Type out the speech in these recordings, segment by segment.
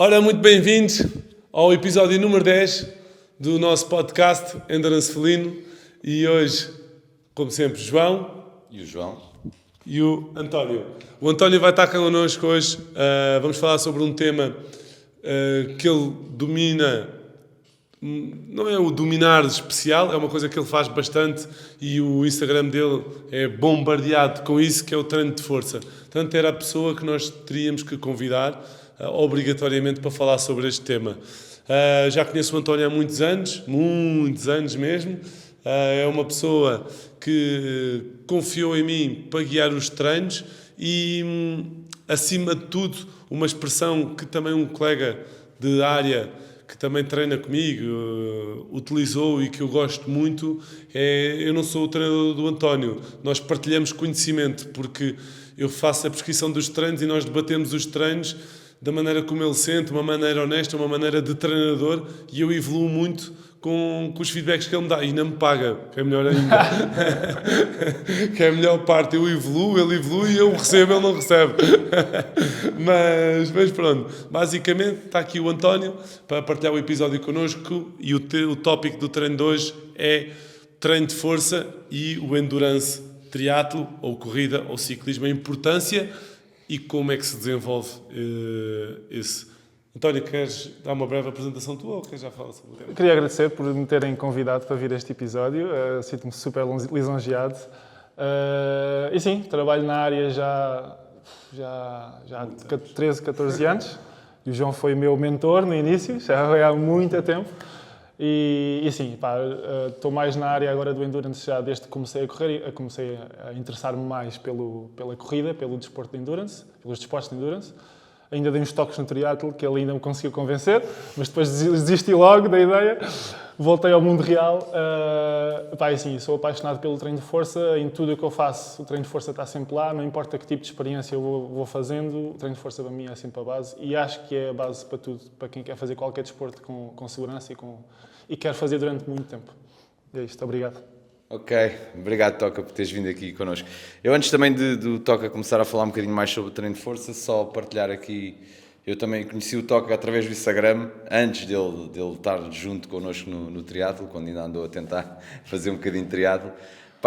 Ora, muito bem-vindos ao episódio número 10 do nosso podcast Endurance Felino. E hoje, como sempre, João E o João? e o António. O António vai estar connosco hoje. Vamos falar sobre um tema que ele domina. Não é o dominar especial, é uma coisa que ele faz bastante e o Instagram dele é bombardeado com isso, que é o treino de força. Portanto, era a pessoa que nós teríamos que convidar obrigatoriamente para falar sobre este tema. Já conheço o António há muitos anos mesmo. É uma pessoa que confiou em mim para guiar os treinos e, acima de tudo, uma expressão que também um colega de área que também treina comigo, utilizou e que eu gosto muito, eu não sou o treinador do António. Nós partilhamos conhecimento, porque eu faço a prescrição dos treinos e nós debatemos os treinos da maneira como ele sente, uma maneira honesta, uma maneira de treinador, e eu evoluo muito com os feedbacks que ele me dá. E não me paga, que é melhor ainda. Que é a melhor parte. Eu evoluo, ele evolui, eu recebo, ele não recebe. Mas pronto, basicamente está aqui o António para partilhar o episódio connosco e o tópico do treino de hoje é treino de força e o endurance, triatlo ou corrida ou ciclismo, a importância e como é que se desenvolve esse. António, queres dar uma breve apresentação tua ou queres já falar sobre o tema? Queria agradecer por me terem convidado para vir a este episódio. Sinto-me super lisonjeado. E sim, trabalho na área já há 13, 14 anos. E o João foi meu mentor no início, já foi há muito tempo. E sim, estou mais na área agora do Endurance já desde que comecei a correr. Comecei a interessar-me mais pela corrida, pelo desporto de Endurance, pelos desportos de Endurance. Ainda dei uns toques no triatlo que ele ainda me conseguiu convencer, mas depois desisti logo da ideia. Voltei ao mundo real. Sim, sou apaixonado pelo treino de força. Em tudo o que eu faço, o treino de força está sempre lá. Não importa que tipo de experiência eu vou fazendo, o treino de força para mim é sempre a base. E acho que é a base para tudo, para quem quer fazer qualquer desporto com segurança e quer fazer durante muito tempo. É isto, obrigado. Ok, obrigado Toca por teres vindo aqui connosco. Eu antes também do Toca começar a falar um bocadinho mais sobre o treino de força, só partilhar aqui, eu também conheci o Toca através do Instagram, antes dele estar junto connosco no triatlo, quando ainda andou a tentar fazer um bocadinho de triatlo.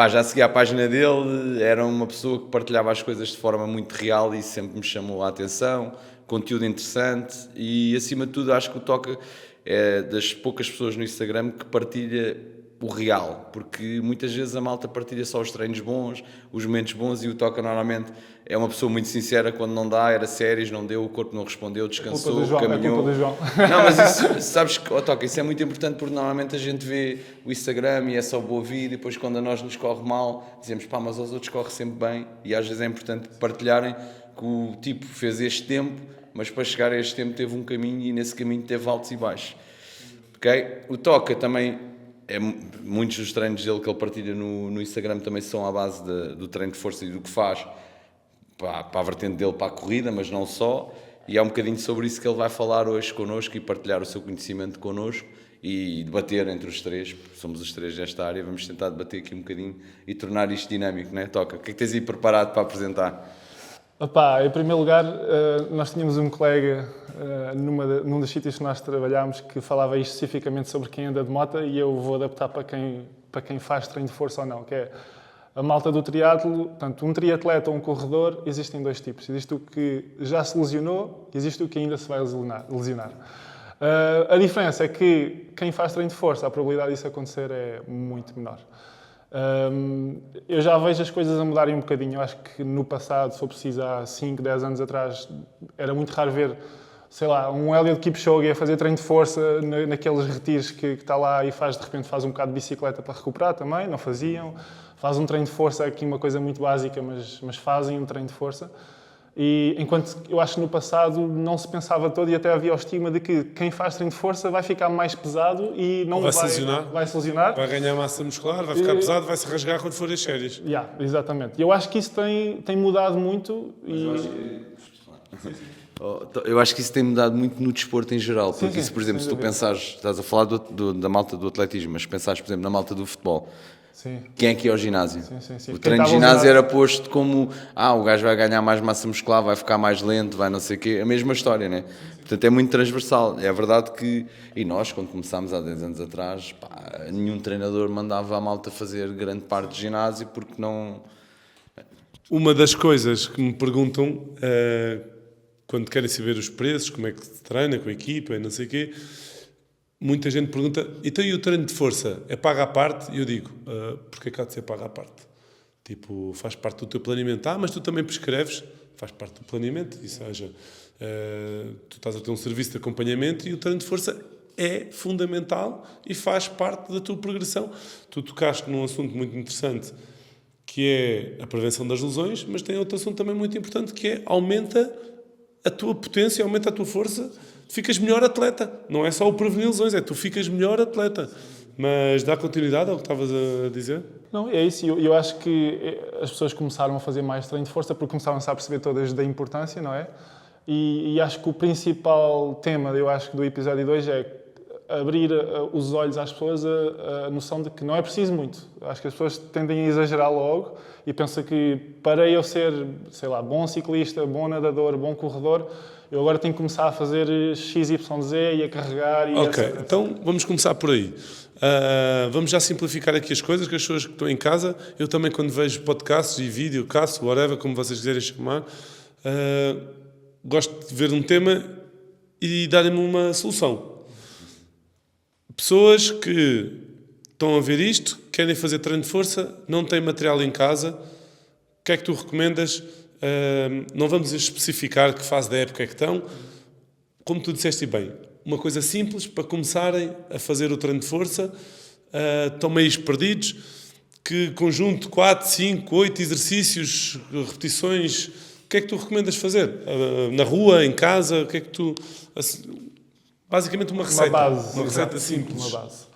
Já segui a página dele, era uma pessoa que partilhava as coisas de forma muito real e sempre me chamou a atenção, conteúdo interessante e acima de tudo acho que o Toca é das poucas pessoas no Instagram que partilha o real, porque muitas vezes a malta partilha só os treinos bons, os momentos bons e o Toca normalmente é uma pessoa muito sincera quando não dá, era sérios, não deu, o corpo não respondeu, descansou, caminhou. É culpa do João. Não, mas isso, sabes que, Toca, isso é muito importante porque normalmente a gente vê o Instagram e é só boa vida e depois quando a nós nos corre mal, dizemos mas aos outros corre sempre bem e às vezes é importante partilharem que o tipo fez este tempo, mas para chegar a este tempo teve um caminho e nesse caminho teve altos e baixos. Ok? O Toca também muitos dos treinos dele que ele partilha no Instagram também são à base do treino de força e do que faz para a vertente dele para a corrida, mas não só, e é um bocadinho sobre isso que ele vai falar hoje connosco e partilhar o seu conhecimento connosco e debater entre os três, porque somos os três desta área, vamos tentar debater aqui um bocadinho e tornar isto dinâmico, não é, Toca? O que é que tens aí preparado para apresentar? Em primeiro lugar, nós tínhamos um colega num dos sítios que nós trabalhámos que falava especificamente sobre quem anda de moto e eu vou adaptar para quem faz treino de força ou não, que é a malta do triatlo. Portanto, um triatleta ou um corredor, existem dois tipos. Existe o que já se lesionou e existe o que ainda se vai lesionar. A diferença é que quem faz treino de força, a probabilidade disso acontecer é muito menor. Eu já vejo as coisas a mudarem um bocadinho. Eu acho que no passado, se for preciso, há 5, 10 anos atrás, era muito raro ver, sei lá, um Eliud Kipchoge a fazer treino de força naqueles retiros que está lá e de repente faz um bocado de bicicleta para recuperar também, não faziam. Faz um treino de força, aqui uma coisa muito básica, mas fazem um treino de força. E enquanto eu acho que no passado não se pensava todo e até havia o estigma de que quem faz treino de força vai ficar mais pesado e não vai se lesionar. Vai ganhar massa muscular, vai ficar pesado, vai se rasgar quando for as séries. Exatamente. E eu acho que isso tem mudado muito. Eu acho que isso tem mudado muito no desporto em geral, porque por exemplo, se tu pensares, estás a falar da malta do atletismo, mas pensares, por exemplo, na malta do futebol, Sim. Quem é que ia ao ginásio? Sim. O treino de ginásio era posto como o gajo vai ganhar mais massa muscular, vai ficar mais lento, vai não sei o quê. A mesma história, né? Portanto, é muito transversal. É verdade que... E nós, quando começámos há 10 anos atrás, nenhum treinador mandava a malta fazer grande parte de ginásio porque não... Uma das coisas que me perguntam quando querem saber os preços, como é que se treina com a equipa e não sei o quê, muita gente pergunta, então e o treino de força? É pago à parte? E eu digo, porque é que há de ser pago à parte? Tipo, faz parte do teu planeamento. Mas tu também prescreves? Faz parte do planeamento. Ou seja, tu estás a ter um serviço de acompanhamento e o treino de força é fundamental e faz parte da tua progressão. Tu tocaste num assunto muito interessante, que é a prevenção das lesões, mas tem outro assunto também muito importante, que é aumenta a tua potência, aumenta a tua força, ficas melhor atleta. Não é só o prevenir lesões, é tu ficas melhor atleta. Mas dá continuidade ao que estavas a dizer? Não, é isso. Eu acho que as pessoas começaram a fazer mais treino de força porque começaram-se a perceber todas da importância, não é? E acho que o principal tema, eu acho, do episódio 2 é abrir os olhos às pessoas a noção de que não é preciso muito. Acho que as pessoas tendem a exagerar logo e pensam que para eu ser, sei lá, bom ciclista, bom nadador, bom corredor, eu agora tenho que começar a fazer X, Y, Z e a carregar e Ok, então vamos começar por aí. Vamos já simplificar aqui as coisas, que as pessoas que estão em casa, eu também quando vejo podcasts e vídeo, caso, whatever, como vocês quiserem chamar, gosto de ver um tema e darem-me uma solução. Pessoas que estão a ver isto, querem fazer treino de força, não têm material em casa, o que é que tu recomendas? Não vamos especificar que fase da época é que estão. Como tu disseste bem, uma coisa simples para começarem a fazer o treino de força, estão meio perdidos, que conjunto 4, 5, 8 exercícios, repetições, o que é que tu recomendas fazer? Na rua, em casa, o que é que tu... Basicamente uma receita. Uma receita simples. Uma base.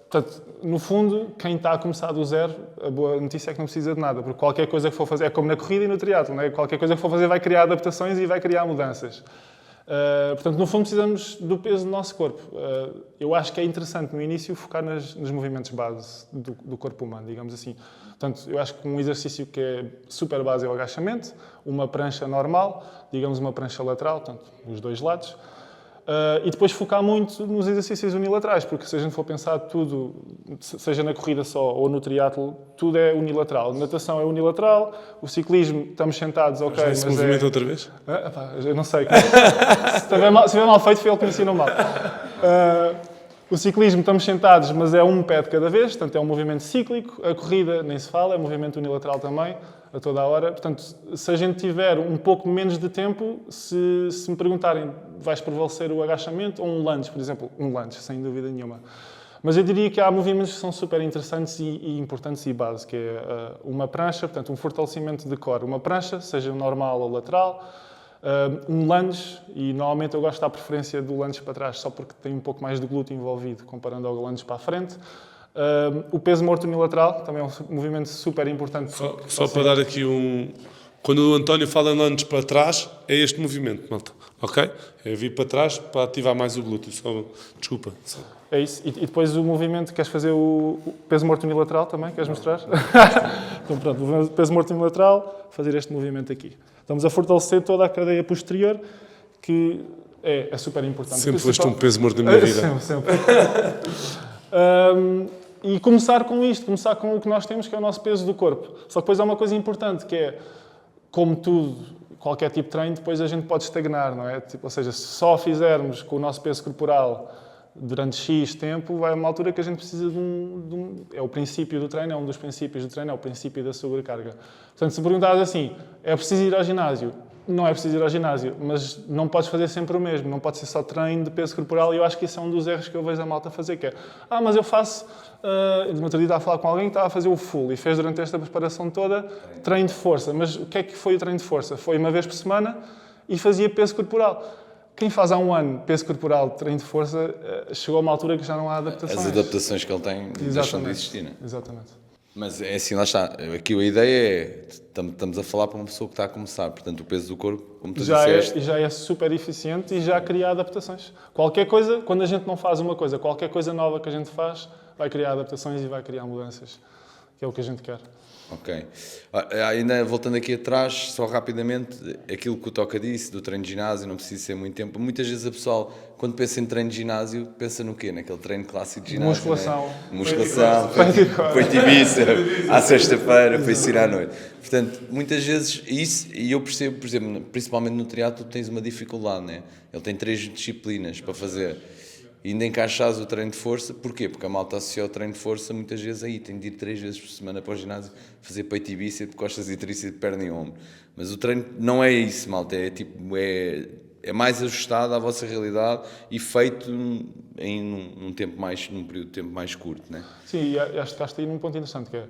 Portanto, no fundo, quem está a começar do zero, a boa notícia é que não precisa de nada, porque qualquer coisa que for fazer, é como na corrida e no triatlo, não é? Qualquer coisa que for fazer vai criar adaptações e vai criar mudanças. Portanto, no fundo, precisamos do peso do nosso corpo. Eu acho que é interessante, no início, focar nos movimentos base do corpo humano, digamos assim. Portanto, eu acho que um exercício que é super base é o agachamento, uma prancha normal, digamos uma prancha lateral, portanto, os dois lados. E depois focar muito nos exercícios unilaterais, porque se a gente for pensar tudo, seja na corrida só ou no triatlo, tudo é unilateral. Natação é unilateral, o ciclismo, estamos sentados, ok, mas movimento outra vez? Eu não sei. Se estiver mal feito, foi ele que me ensinou mal. O ciclismo, estamos sentados, mas é um pé de cada vez, portanto é um movimento cíclico. A corrida, nem se fala, é movimento unilateral também, a toda a hora. Portanto, se a gente tiver um pouco menos de tempo, se me perguntarem, vais prevalecer o agachamento ou um lunge, por exemplo? Um lunge, sem dúvida nenhuma. Mas eu diria que há movimentos que são super interessantes e importantes e base, que é uma prancha, portanto, um fortalecimento de core. Uma prancha, seja normal ou lateral. Um lunge, e normalmente eu gosto da preferência do lunge para trás, só porque tem um pouco mais de glúteo envolvido, comparando ao lunge para a frente. O peso morto unilateral, também é um movimento super importante. Só para dar aqui um... Quando o António fala lunge para trás, é este movimento, malta. Ok? É vir para trás para ativar mais o glúteo. Desculpa. É isso. E depois o movimento, queres fazer o peso morto unilateral também? Queres mostrar? Então pronto, o peso morto unilateral, fazer este movimento aqui. Estamos a fortalecer toda a cadeia posterior, que é super importante. Sempre foste um peso morto na minha vida. Sempre. E começar com isto, começar com o que nós temos, que é o nosso peso do corpo. Só que depois há uma coisa importante, que é, como tudo, qualquer tipo de treino, depois a gente pode estagnar, não é? Ou seja, se só fizermos com o nosso peso corporal durante X tempo, vai a uma altura que a gente precisa de um... É o princípio do treino, é um dos princípios do treino, é o princípio da sobrecarga. Portanto, se perguntares assim, é preciso ir ao ginásio? Não é preciso ir ao ginásio, mas não podes fazer sempre o mesmo, não pode ser só treino de peso corporal, e eu acho que esse é um dos erros que eu vejo a malta fazer, que é, mas eu faço... no outro dia estava a falar com alguém que estava a fazer o full, e fez durante esta preparação toda treino de força. Mas o que é que foi o treino de força? Foi uma vez por semana e fazia peso corporal. Quem faz há um ano peso corporal de treino de força, chegou a uma altura que já não há adaptações. As adaptações que ele tem deixam de existir, não é? Exatamente. Mas é assim, lá está. Aqui a ideia é, estamos a falar para uma pessoa que está a começar, portanto o peso do corpo, como tu disseste... Já é super eficiente e já cria adaptações. Qualquer coisa, quando a gente não faz uma coisa, qualquer coisa nova que a gente faz, vai criar adaptações e vai criar mudanças, que é o que a gente quer. Ok. Ainda voltando aqui atrás, só rapidamente, aquilo que o Toca disse, do treino de ginásio, não precisa ser muito tempo. Muitas vezes a pessoa, quando pensa em treino de ginásio, pensa no quê? Naquele treino clássico de ginásio, musculação. Né? Musculação, peito e bíceps, à sexta-feira, para ensinar à noite. Portanto, muitas vezes, isso, e eu percebo, por exemplo, principalmente no triatlo, tens uma dificuldade, né? Ele tem 3 disciplinas para fazer. E ainda encaixares o treino de força, porquê? Porque a malta associa o treino de força muitas vezes aí, tem de ir 3 vezes por semana para o ginásio fazer peito e bíceps, costas e tríceps, perna e ombro. Mas o treino não é isso, malta, é mais ajustado à vossa realidade e feito num período de tempo mais curto, né? Sim, e acho que estás aí num ponto interessante, que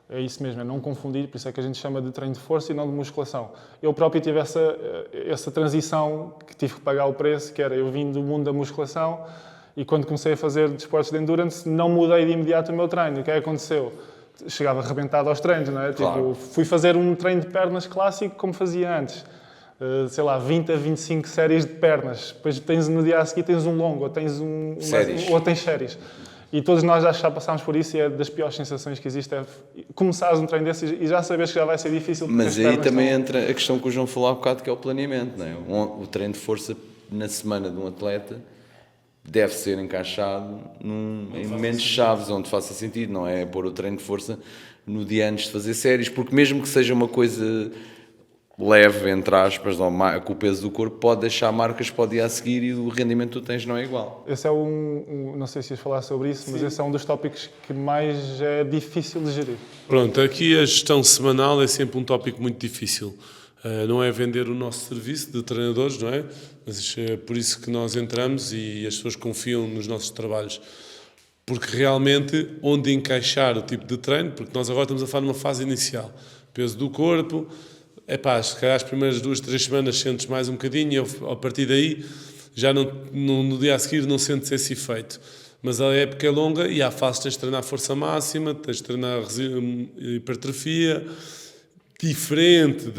é isso mesmo, é não confundir, por isso é que a gente chama de treino de força e não de musculação. Eu próprio tive essa transição que tive que pagar o preço, que era eu vim do mundo da musculação. E quando comecei a fazer desportos de endurance, não mudei de imediato o meu treino. O que é que aconteceu? Chegava arrebentado aos treinos, não é? Claro. Tipo, fui fazer um treino de pernas clássico como fazia antes. Sei lá, 20 a 25 séries de pernas. Depois no dia a seguir tens um longo, ou tens séries. E todos nós já passámos por isso e é das piores sensações que existe. É começares um treino desses e já sabes que já vai ser difícil. Mas aí também entra a questão que o João falou há bocado, que é o planeamento, não é? O treino de força na semana de um atleta deve ser encaixado em momentos chaves onde faça sentido, não é pôr o treino de força no dia antes de fazer séries, porque mesmo que seja uma coisa leve, entre aspas, com o peso do corpo, pode deixar marcas para o dia a seguir e o rendimento que tu tens não é igual. Esse é não sei se ias falar sobre isso, mas esse é um dos tópicos que mais é difícil de gerir. Pronto, aqui a gestão semanal é sempre um tópico muito difícil. Não é vender o nosso serviço de treinadores, não é? Mas é por isso que nós entramos e as pessoas confiam nos nossos trabalhos. Porque realmente, onde encaixar o tipo de treino, porque nós agora estamos a falar numa fase inicial. Peso do corpo, se calhar as primeiras 2, 3 semanas sentes mais um bocadinho e a partir daí, já no dia a seguir não sentes esse efeito. Mas a época é longa e há fases tens de treinar força máxima, tens de treinar hipertrofia, diferente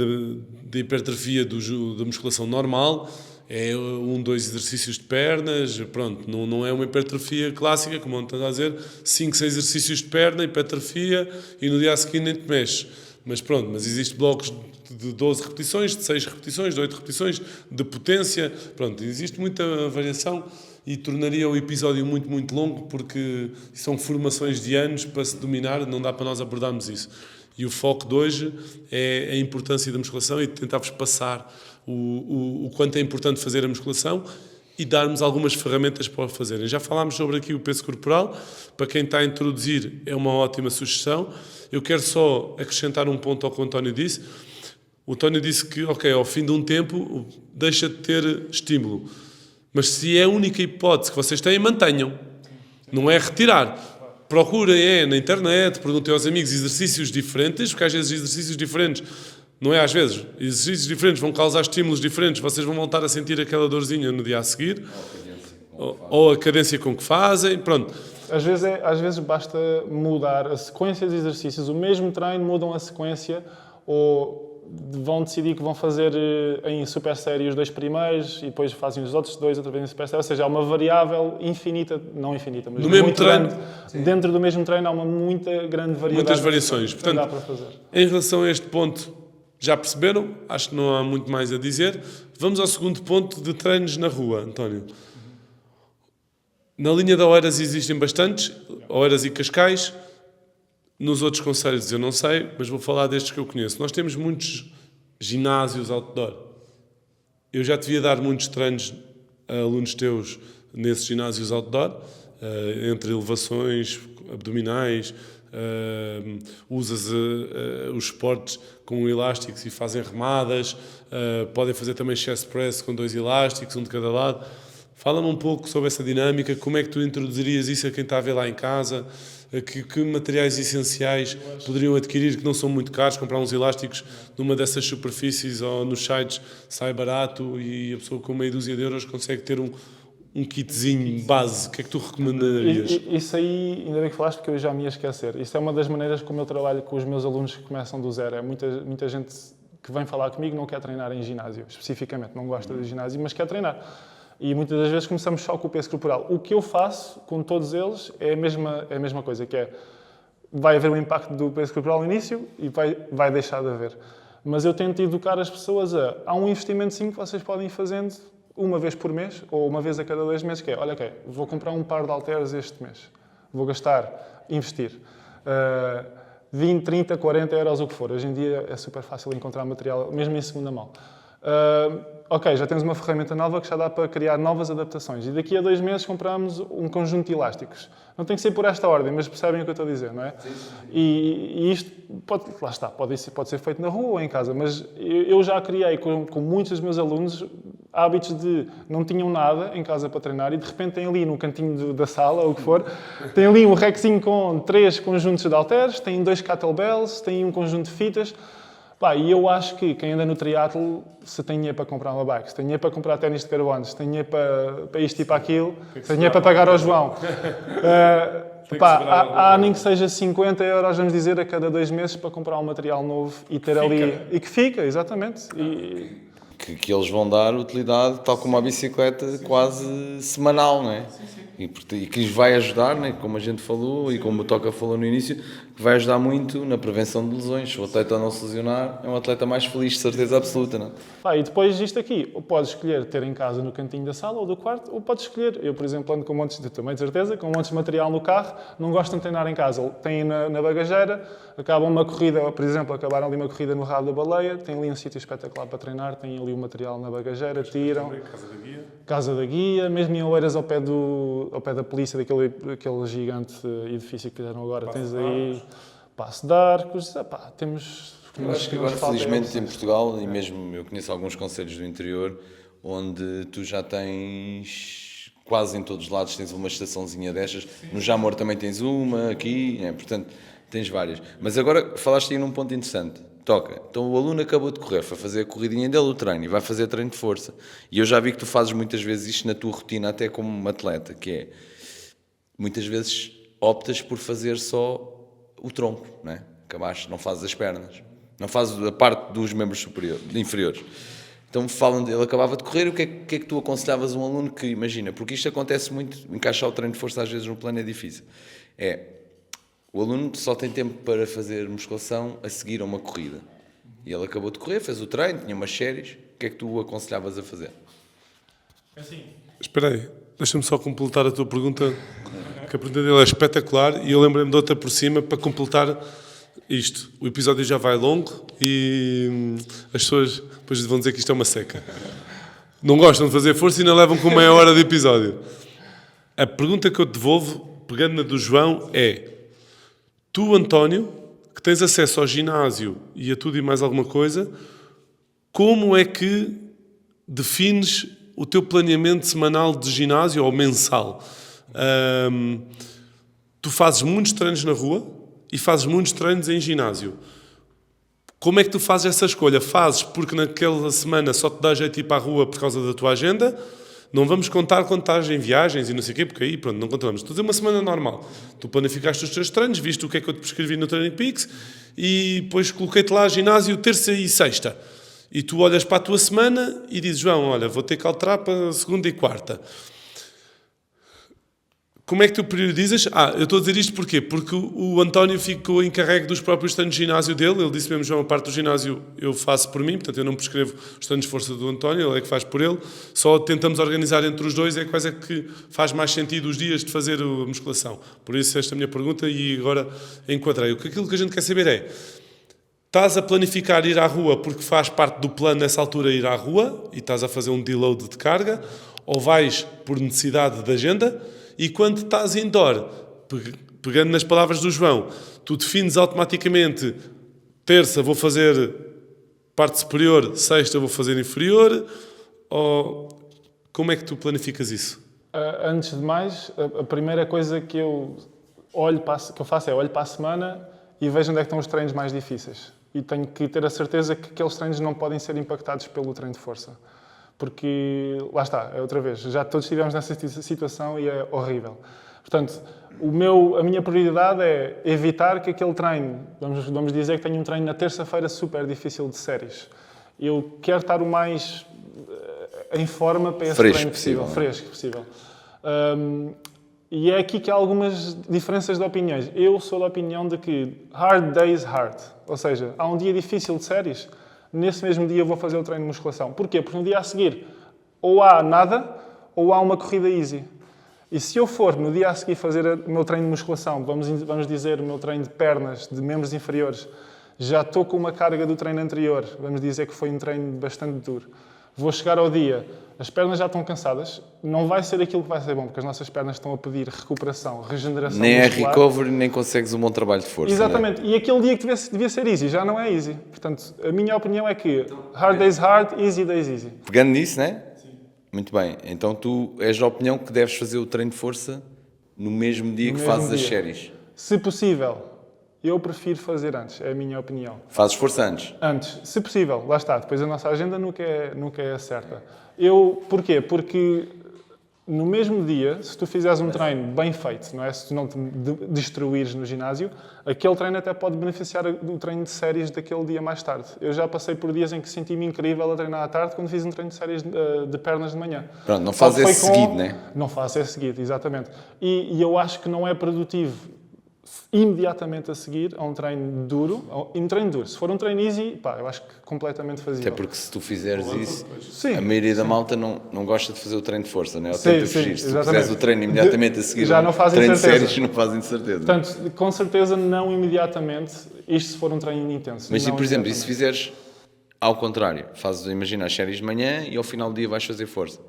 da hipertrofia da musculação normal, é 2 exercícios de pernas, pronto, não é uma hipertrofia clássica, como estás a dizer, 5, 6 exercícios de perna, hipertrofia, e no dia a seguir nem te mexes. Mas pronto, mas existem blocos de 12 repetições, de 6 repetições, de 8 repetições, de potência, pronto, existe muita variação e tornaria o episódio muito, muito longo, porque são formações de anos para se dominar, não dá para nós abordarmos isso. E o foco de hoje é a importância da musculação e de tentar-vos passar o quanto é importante fazer a musculação e darmos algumas ferramentas para o fazerem. Já falámos sobre aqui o peso corporal, para quem está a introduzir é uma ótima sugestão. Eu quero só acrescentar um ponto ao que o António disse. O António disse que, ao fim de um tempo, deixa de ter estímulo. Mas se é a única hipótese que vocês têm, mantenham. Não é retirar. Procurem na internet, perguntem aos amigos exercícios diferentes, porque às vezes exercícios diferentes, não é às vezes, exercícios diferentes vão causar estímulos diferentes, vocês vão voltar a sentir aquela dorzinha no dia a seguir, ou a cadência com que fazem, pronto. Às vezes basta mudar a sequência de exercícios, o mesmo treino mudam a sequência, ou vão decidir que vão fazer em super série os 2 primeiros e depois fazem os outros 2 outra vez em super série. Ou seja, há uma variável infinita, não infinita, mas no mesmo muito treino. Grande. Dentro do mesmo treino há uma muita grande variedade. Muitas variações. Portanto, dá para fazer. Em relação a este ponto, já perceberam? Acho que não há muito mais a dizer. Vamos ao segundo ponto de treinos na rua, António. Na linha de Oeiras existem bastantes, Oeiras e Cascais. Nos outros concelhos eu não sei, mas vou falar destes que eu conheço. Nós temos muitos ginásios outdoor. Eu já te devia dar muitos treinos a alunos teus nesses ginásios outdoor, entre elevações, abdominais, usas os esportes com elásticos e fazem remadas, podem fazer também chest press com 2 elásticos, um de cada lado. Fala-me um pouco sobre essa dinâmica, como é que tu introduzirias isso a quem está a ver lá em casa, que materiais essenciais poderiam adquirir que não são muito caros, comprar uns elásticos numa dessas superfícies ou nos sites sai barato e a pessoa com meia dúzia de euros consegue ter um kitzinho base, o que é que tu recomendarias? Isso aí, ainda bem que falaste, porque eu já me ia esquecer. Isso é uma das maneiras como eu trabalho com os meus alunos que começam do zero. É muita gente que vem falar comigo não quer treinar em ginásio, especificamente, não gosta de ginásio, mas quer treinar. E muitas das vezes começamos só com o peso corporal. O que eu faço com todos eles é a mesma coisa, que é, vai haver um impacto do peso corporal no início e vai deixar de haver. Mas eu tento educar as pessoas há um investimentozinho que vocês podem ir fazendo uma vez por mês, ou uma vez a cada 2 meses, que é, olha, vou comprar um par de halteres este mês. Vou investir. 20, 30, 40 euros, o que for. Hoje em dia é super fácil encontrar material, mesmo em segunda mão. Já temos uma ferramenta nova que já dá para criar novas adaptações. E daqui a 2 meses compramos um conjunto de elásticos. Não tem que ser por esta ordem, mas percebem o que eu estou a dizer, não é? Sim. E isto, pode ser feito na rua ou em casa, mas eu já criei com muitos dos meus alunos hábitos de não tinham nada em casa para treinar e de repente têm ali no cantinho da sala, ou o que for, têm ali um rackzinho com 3 conjuntos de halteres, têm 2 kettlebells, têm um conjunto de fitas. E eu acho que quem anda no triatlo, se tem dinheiro para comprar uma bike, se tem dinheiro para comprar ténis de carbono, se tem dinheiro para isto e para aquilo, se tem dinheiro para pagar ao João, há nem que seja 50 euros, vamos dizer, a cada 2 meses para comprar um material novo e ter ali... E que fica, exatamente. Que eles vão dar utilidade, tal como a bicicleta, quase semanal, não é? E que lhes vai ajudar, né? Como a gente falou e como o Toca falou no início, que vai ajudar muito na prevenção de lesões. Se o atleta não se lesionar, é um atleta mais feliz, de certeza absoluta, não é? E depois disto aqui, ou podes escolher ter em casa no cantinho da sala ou do quarto, ou podes escolher. Eu, por exemplo, ando com montes de material no carro, não gostam de treinar em casa. Têm na bagageira, acabam uma corrida, por exemplo, acabaram ali uma corrida no Rabo da Baleia, têm ali um sítio espetacular para treinar, têm ali o material na bagageira, tiram. Casa da Guia, mesmo em Oeiras ao pé da polícia, daquele gigante edifício que fizeram agora, tens aí Passo de Arcos, temos... Eu acho que agora, felizmente, em Portugal, e mesmo eu conheço alguns concelhos do interior, onde tu já tens, quase em todos os lados, tens uma estaçãozinha destas. No Jamor também tens uma, aqui, portanto, tens várias. Mas agora falaste aí num ponto interessante. Toca. Então o aluno acabou de correr, foi fazer a corridinha dele, o treino, e vai fazer treino de força. E eu já vi que tu fazes muitas vezes isto na tua rotina, até como um atleta, que é, muitas vezes optas por fazer só o tronco, não é? Acabaste, não fazes as pernas, não fazes a parte dos membros inferiores. Então ele acabava de correr, o que é que tu aconselhavas a um aluno que, imagina, porque isto acontece muito, encaixar o treino de força às vezes no plano é difícil. O aluno só tem tempo para fazer musculação a seguir a uma corrida. E ele acabou de correr, fez o treino, tinha umas séries. O que é que tu aconselhavas a fazer? Espera aí, deixa-me só completar a tua pergunta, que a pergunta dele é espetacular e eu lembrei-me de outra por cima para completar isto. O episódio já vai longo e as pessoas depois vão dizer que isto é uma seca. Não gostam de fazer força e ainda levam com meia hora de episódio. A pergunta que eu te devolvo, pegando na do João, é: tu, António, que tens acesso ao ginásio e a tudo e mais alguma coisa, como é que defines o teu planeamento semanal de ginásio ou mensal? Tu fazes muitos treinos na rua e fazes muitos treinos em ginásio. Como é que tu fazes essa escolha? Fazes porque naquela semana só te dá jeito de ir para a rua por causa da tua agenda? Não vamos contar quando estás em viagens e não sei o quê, porque aí, pronto, não contamos. Estou a dizer uma semana normal. Tu planificaste os teus treinos, viste o que é que eu te prescrevi no Training Peaks e depois coloquei-te lá ginásio terça e sexta. E tu olhas para a tua semana e dizes: João, olha, vou ter que alterar para segunda e quarta. Como é que tu priorizas? Eu estou a dizer isto porquê? Porque o António ficou encarregue dos próprios treinos de ginásio dele. Ele disse mesmo: João, a parte do ginásio eu faço por mim, portanto eu não prescrevo os treinos de força do António, ele é que faz por ele. Só tentamos organizar entre os dois quais é que faz mais sentido os dias de fazer a musculação. Por isso esta é a minha pergunta e agora enquadrei. Aquilo que a gente quer saber é: estás a planificar ir à rua porque faz parte do plano nessa altura ir à rua e estás a fazer um deload de carga, ou vais por necessidade de agenda? E quando estás indoor, pegando nas palavras do João, tu defines automaticamente: terça vou fazer parte superior, sexta vou fazer inferior, ou como é que tu planificas isso? Antes de mais, a primeira coisa que eu faço é olho para a semana e vejo onde é que estão os treinos mais difíceis. E tenho que ter a certeza que aqueles treinos não podem ser impactados pelo treino de força. Porque, lá está, é outra vez, já todos estivemos nessa situação e é horrível. Portanto, a minha prioridade é evitar que aquele treino, vamos dizer que tenho um treino na terça-feira super difícil de séries. Eu quero estar o mais em forma para esse treino possível, fresco possível. E é aqui que há algumas diferenças de opiniões. Eu sou da opinião de que hard days hard, ou seja, há um dia difícil de séries, nesse mesmo dia eu vou fazer o treino de musculação. Porquê? Porque no dia a seguir ou há nada ou há uma corrida easy. E se eu for no dia a seguir fazer o meu treino de musculação, vamos dizer o meu treino de pernas, de membros inferiores, já estou com uma carga do treino anterior, vamos dizer que foi um treino bastante duro. Vou chegar ao dia, as pernas já estão cansadas, não vai ser aquilo que vai ser bom, porque as nossas pernas estão a pedir recuperação, regeneração nem muscular. É recovery, nem consegues um bom trabalho de força. Exatamente, e aquele dia que devia ser easy, já não é easy. Portanto, a minha opinião é que hard days hard, easy days easy. Pegando nisso, né? Sim. Muito bem, então tu és da opinião que deves fazer o treino de força no mesmo dia que fazes as séries. Se possível. Eu prefiro fazer antes, é a minha opinião. Fazes força antes? Antes, se possível, lá está. Depois a nossa agenda nunca é certa. Porquê? Porque no mesmo dia, se tu fizeres um treino bem feito, não é? Se tu não te destruires no ginásio, aquele treino até pode beneficiar do treino de séries daquele dia mais tarde. Eu já passei por dias em que senti-me incrível a treinar à tarde quando fiz um treino de séries de pernas de manhã. Pronto, não fazes esse seguido, não é? Não faço esse seguido, exatamente. E eu acho que não é produtivo imediatamente a seguir a um treino duro. Se for um treino easy, eu acho que completamente fazível. Até porque se tu fizeres isso, sim, a maioria da malta não gosta de fazer o treino de força, não é? Ou sim, tenta fugir. Se tu fizeres o treino imediatamente a seguir já não fazem treino certeza. de séries, não fazem de certeza. Portanto, com certeza não imediatamente, isto se for um treino intenso. Mas, por exemplo, e se fizeres ao contrário, imagina as séries de manhã e ao final do dia vais fazer força.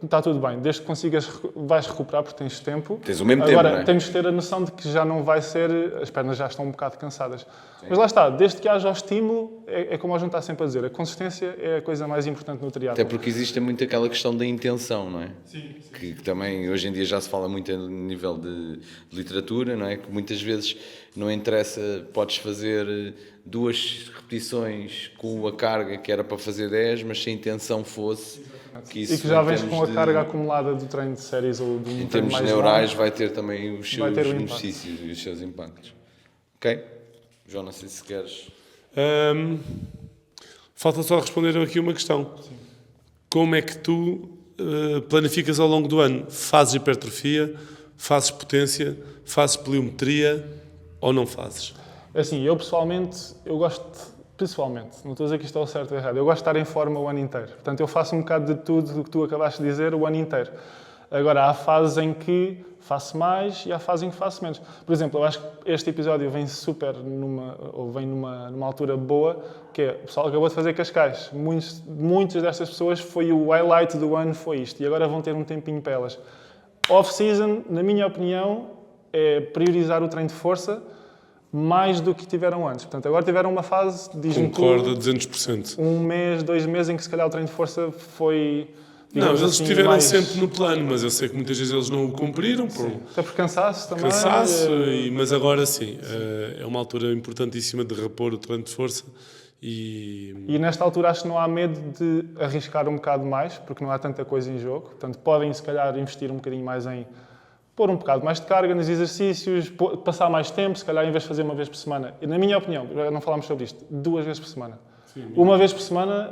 Está tudo bem, desde que consigas, vais recuperar porque tens tempo. Tens o mesmo tempo, não é? Temos que ter a noção de que já não vai ser, as pernas já estão um bocado cansadas. Sim. Mas lá está, desde que haja o estímulo, é como a gente está sempre a dizer, a consistência é a coisa mais importante no triatlo. Até porque existe muito aquela questão da intenção, não é? Sim. Que também hoje em dia já se fala muito a nível de literatura, não é? Que muitas vezes não interessa, podes fazer 2 repetições com a carga que era para fazer 10, mas se a intenção fosse... e que já vens com a carga acumulada do treino de séries ou de um em termos mais neurais longo, vai ter também os seus benefícios e os seus impactos. Ok? João, não sei se queres... Falta só responder aqui uma questão. Sim. Como é que tu planificas ao longo do ano? Fazes hipertrofia? Fazes potência? Fazes pliometria? Ou não fazes? Assim, eu pessoalmente, pessoalmente, não estou a dizer que isto é o certo ou errado, eu gosto de estar em forma o ano inteiro. Portanto, eu faço um bocado de tudo o que tu acabaste de dizer o ano inteiro. Agora, há fases em que faço mais e há fases em que faço menos. Por exemplo, eu acho que este episódio vem numa altura boa, que é, o pessoal acabou de fazer Cascais. Muitas destas pessoas, foi o highlight do ano, foi isto. E agora vão ter um tempinho para elas. Off-season, na minha opinião, é priorizar o treino de força mais do que tiveram antes. Portanto, agora tiveram uma fase, diz-me tu... Concordo a 200%. Um mês, 2 meses em que se calhar o treino de força foi... Não, eles assim, estiveram mais... sempre no plano, mas eu sei que muitas vezes eles não o cumpriram. Até por cansaço também. Mas agora sim, é uma altura importantíssima de repor o treino de força. E nesta altura acho que não há medo de arriscar um bocado mais, porque não há tanta coisa em jogo. Portanto, podem se calhar investir um bocadinho mais em pôr um bocado mais de carga nos exercícios, passar mais tempo, se calhar em vez de fazer uma vez por semana. E, na minha opinião, não falámos sobre isto, 2 vezes por semana. Sim, uma vez por semana,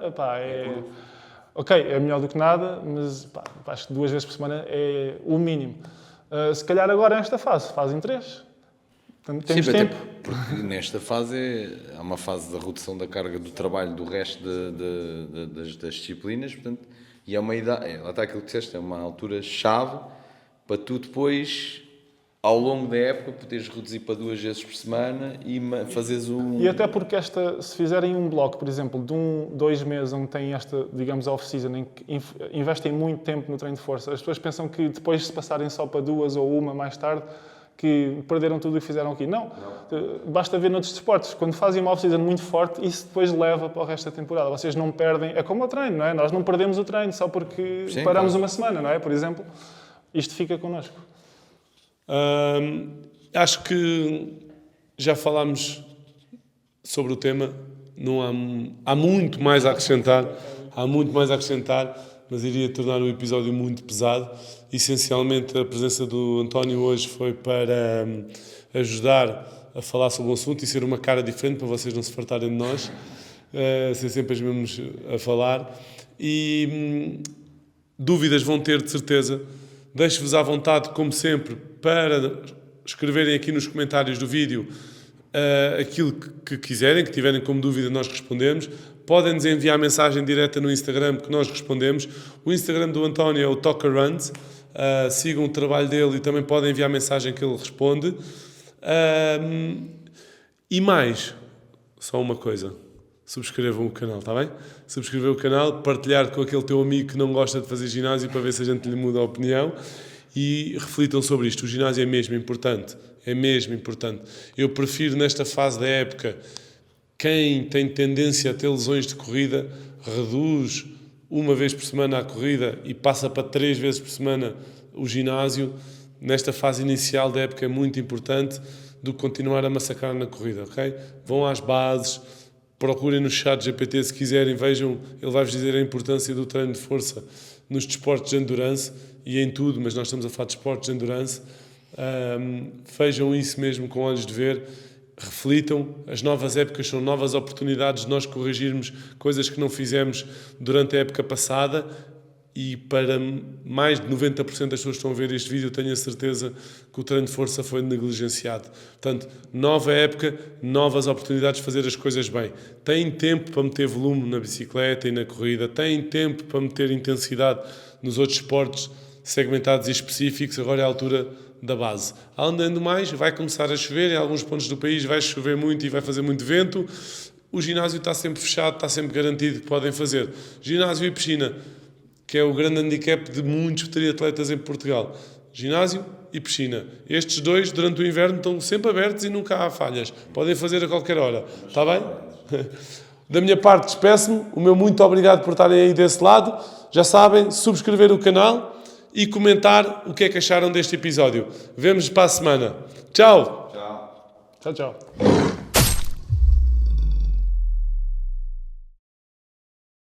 ok, é melhor do que nada, mas acho que 2 vezes por semana é o mínimo. Se calhar agora nesta fazem 3. Temos tempo. Porque nesta fase há uma fase da redução da carga do trabalho do resto das disciplinas, portanto, e é uma idade, lá está aquilo que disseste, é uma altura-chave para tu depois, ao longo da época, poderes reduzir para 2 vezes por semana e fazeres um... E até porque se fizerem um bloco, por exemplo, de 2 meses, onde tem esta, digamos, off-season, em que investem muito tempo no treino de força, as pessoas pensam que depois, se passarem só para 2 ou 1 mais tarde, que perderam tudo o que fizeram aqui. Não. Basta ver noutros desportos. Quando fazem uma off-season muito forte, isso depois leva para o resto da temporada. Vocês não perdem... É como o treino, não é? Nós não perdemos o treino só porque paramos uma semana, não é? Por exemplo... Isto fica connosco. Acho que já falámos sobre o tema. Não há muito mais a acrescentar. há muito mais a acrescentar, mas iria tornar o episódio muito pesado. Essencialmente, a presença do António hoje foi para ajudar a falar sobre o assunto e ser uma cara diferente para vocês não se fartarem de nós, ser sempre os mesmos a falar. E dúvidas vão ter, de certeza. Deixo-vos à vontade, como sempre, para escreverem aqui nos comentários do vídeo aquilo que quiserem, que tiverem como dúvida, nós respondemos. Podem-nos enviar mensagem direta no Instagram, que nós respondemos. O Instagram do António é o TocaRuns. Sigam o trabalho dele e também podem enviar mensagem que ele responde. E mais, só uma coisa. Subscrevam o canal, está bem? Subscrever o canal, partilhar com aquele teu amigo que não gosta de fazer ginásio para ver se a gente lhe muda a opinião e reflitam sobre isto. O ginásio é mesmo importante. É mesmo importante. Eu prefiro, nesta fase da época, quem tem tendência a ter lesões de corrida, reduz uma vez por semana a corrida e passa para 3 vezes por semana o ginásio. Nesta fase inicial da época é muito importante do que continuar a massacrar na corrida, ok? Vão às bases, procurem no chat GPT se quiserem, vejam, ele vai-vos dizer a importância do treino de força nos desportos de endurance e em tudo, mas nós estamos a falar de desportos de endurance. Vejam isso mesmo com olhos de ver, reflitam. As novas épocas são novas oportunidades de nós corrigirmos coisas que não fizemos durante a época passada e para mais de 90% das pessoas que estão a ver este vídeo, tenho a certeza que o treino de força foi negligenciado. Portanto, nova época, novas oportunidades de fazer as coisas bem. Têm tempo para meter volume na bicicleta e na corrida, têm tempo para meter intensidade nos outros esportes segmentados e específicos, agora é a altura da base. Além do mais, vai começar a chover, em alguns pontos do país vai chover muito e vai fazer muito vento. O ginásio está sempre fechado, está sempre garantido que podem fazer. Ginásio e piscina, que é o grande handicap de muitos triatletas em Portugal. Ginásio e piscina. Estes dois, durante o inverno, estão sempre abertos e nunca há falhas. Podem fazer a qualquer hora. Está bem? Da minha parte, despeço-me. O meu muito obrigado por estarem aí desse lado. Já sabem, subscrever o canal e comentar o que é que acharam deste episódio. Vemo-nos para a semana. Tchau! Tchau, tchau.